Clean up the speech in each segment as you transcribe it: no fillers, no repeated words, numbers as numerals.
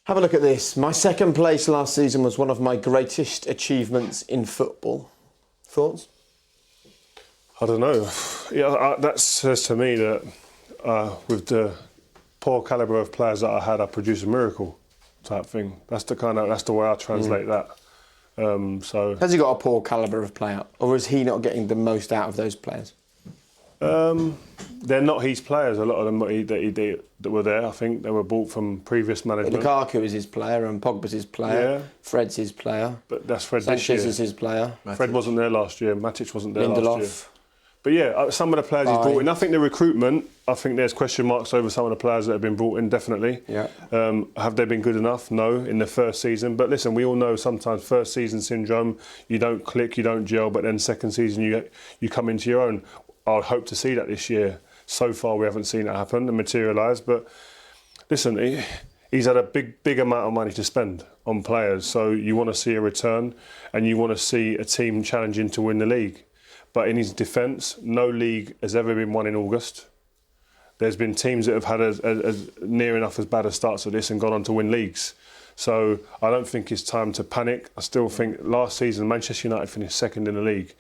Have a look at this. My second place last season was one of my greatest achievements in football. Thoughts? I don't know. Yeah, that says to me that with the poor calibre of players that I had, I produced a miracle type thing. That's the way I translate that. So has he got a poor calibre of player, or is he not getting the most out of those players? They're not his players. A lot of them that were there, I think they were bought from previous management. Lukaku is his player, and Pogba's his player. Yeah. Fred's his player. But that's Fred Sanchez this year. is his player. Matic. Fred wasn't there last year. Matic wasn't there Lindelof. last year. But yeah, some of the players he's brought in. I think the recruitment, I think there's question marks over some of the players that have been brought in, definitely. Yeah. Have they been good enough? No, in the first season. But listen, we all know sometimes first season syndrome, you don't click, you don't gel, but then second season you come into your own. I'd hope to see that this year. So far, we haven't seen it happen and materialise. But listen, he's had a big amount of money to spend on players. So you want to see a return and you want to see a team challenging to win the league. But in his defence, no league has ever been won in August. There's been teams that have had as near enough as bad a starts of this and gone on to win leagues. So I don't think it's time to panic. I still think last season Manchester United finished second in the league.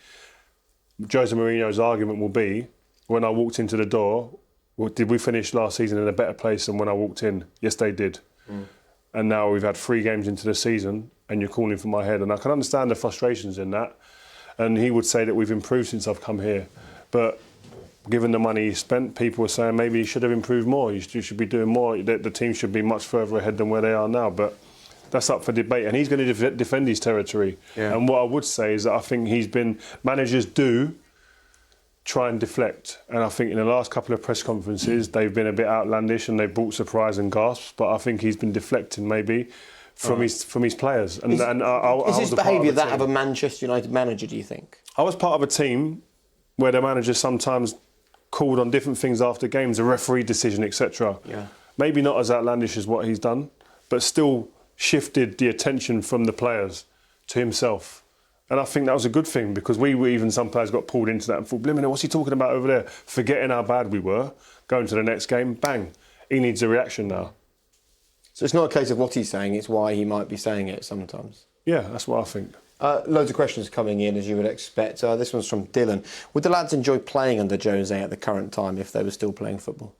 Jose Mourinho's argument will be, when I walked into the door, did we finish last season in a better place than when I walked in? Yes, they did. And now we've had 3 games into the season and you're calling for my head. And I can understand the frustrations in that. And he would say that we've improved since I've come here. But given the money he spent, people were saying maybe he should have improved more. You should be doing more. The team should be much further ahead than where they are now. But that's up for debate. And he's going to defend his territory. Yeah. And what I would say is that I think managers do try and deflect. And I think in the last couple of press conferences, they've been a bit outlandish and they've brought surprise and gasps. But I think he's been deflecting maybe from his players. And is his behaviour that of a Manchester United manager, do you think? I was part of a team where the manager sometimes called on different things after games, a referee decision, etc. Yeah. Maybe not as outlandish as what he's done, but still shifted the attention from the players to himself. And I think that was a good thing because even some players got pulled into that and thought, blimey, what's he talking about over there? Forgetting how bad we were, going to the next game, bang, he needs a reaction now. So it's not a case of what he's saying, it's why he might be saying it sometimes. Yeah, that's what I think. Loads of questions coming in, as you would expect. This one's from Dylan. Would the lads enjoy playing under Jose at the current time if they were still playing football?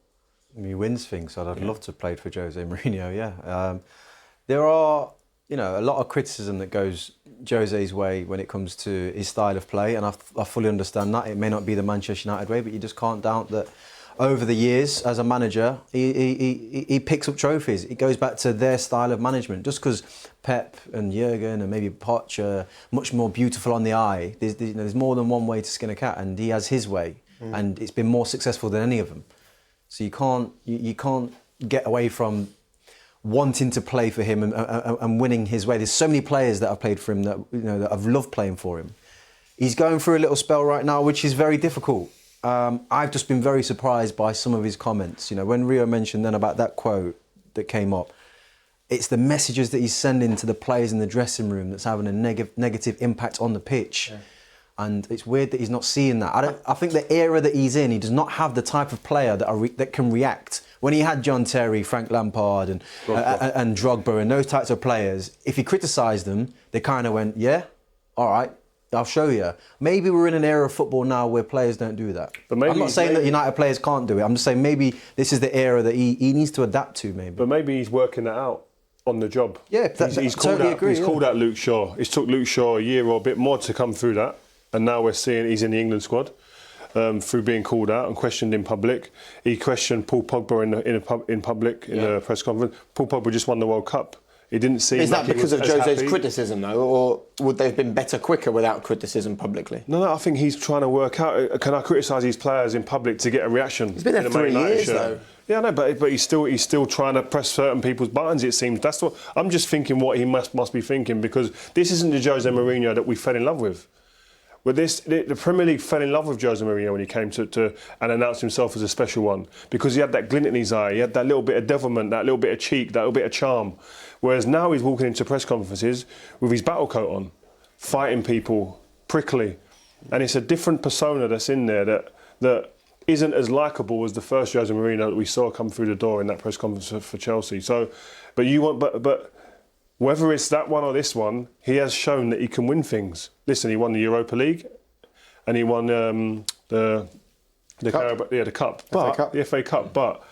He wins things, so I'd love to have played for Jose Mourinho, yeah. There are, a lot of criticism that goes Jose's way when it comes to his style of play, and I fully understand that. It may not be the Manchester United way, but you just can't doubt that over the years, as a manager, he picks up trophies. It goes back to their style of management. Just because Pep and Jurgen and maybe Poch are much more beautiful on the eye, there's more than one way to skin a cat, and he has his way, and it's been more successful than any of them. So you can't get away from wanting to play for him and winning his way. There's so many players that have played for him that that I've loved playing for him. He's going through a little spell right now, which is very difficult. I've just been very surprised by some of his comments. When Rio mentioned then about that quote that came up, it's the messages that he's sending to the players in the dressing room that's having a negative impact on the pitch. Yeah. And it's weird that he's not seeing that. I think the era that he's in, he does not have the type of player that can react. When he had John Terry, Frank Lampard and Drogba and those types of players, if he criticised them, they kind of went, yeah, all right, I'll show you. Maybe we're in an era of football now where players don't do that. But I'm not saying that United players can't do it. I'm just saying maybe this is the era that he needs to adapt to, maybe. But maybe he's working that out on the job. Yeah, he's called out Luke Shaw. It's took Luke Shaw a year or a bit more to come through that. And now we're seeing he's in the England squad through being called out and questioned in public. He questioned Paul Pogba in public in a press conference. Paul Pogba just won the World Cup. He didn't seem. Is that because of Jose's criticism, though, or would they have been better quicker without criticism publicly? No, I think he's trying to work out. Can I criticise these players in public to get a reaction? He's been there 3 years, though. Yeah, I know, but he's still trying to press certain people's buttons. It seems that's what I'm just thinking. What he must be thinking, because this isn't the Jose Mourinho that we fell in love with. With this, the Premier League fell in love with Jose Mourinho when he came to and announced himself as a special one, because he had that glint in his eye, he had that little bit of devilment, that little bit of cheek, that little bit of charm. Whereas now he's walking into press conferences with his battle coat on, fighting people, prickly, and it's a different persona that's in there that isn't as likeable as the first Jose Mourinho that we saw come through the door in that press conference for Chelsea. So, but whether it's that one or this one, he has shown that he can win things. Listen, he won the Europa League, and he won the Cup. the Cup, but the FA Cup. But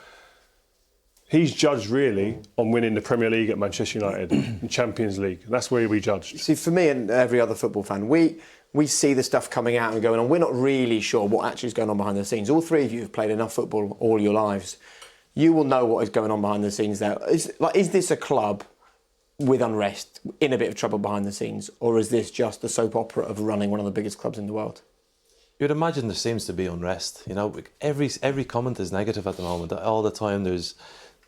he's judged really on winning the Premier League at Manchester United and Champions League. That's where he'll be judged. See, for me and every other football fan, we see the stuff coming out and going on. We're not really sure what actually is going on behind the scenes. All three of you have played enough football all your lives. You will know what is going on behind the scenes there. Is this a club with unrest, in a bit of trouble behind the scenes, or is this just the soap opera of running one of the biggest clubs in the world? You'd imagine there seems to be unrest. You know, every comment is negative at the moment. All the time there's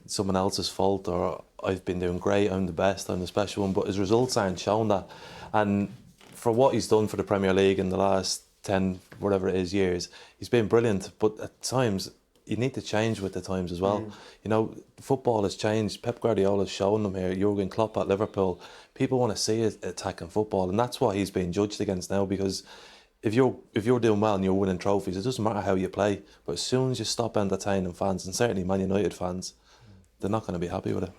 someone else's fault, or I've been doing great, I'm the best, I'm the special one, but his results aren't showing that. And for what he's done for the Premier League in the last 10, whatever it is, years, he's been brilliant. But at times, you need to change with the times as well. You know, football has changed. Pep Guardiola's shown them here. Jurgen Klopp at Liverpool. People want to see attacking football, and that's what he's being judged against now. Because if you're doing well and you're winning trophies, it doesn't matter how you play. But as soon as you stop entertaining fans, and certainly Man United fans, they're not going to be happy with it.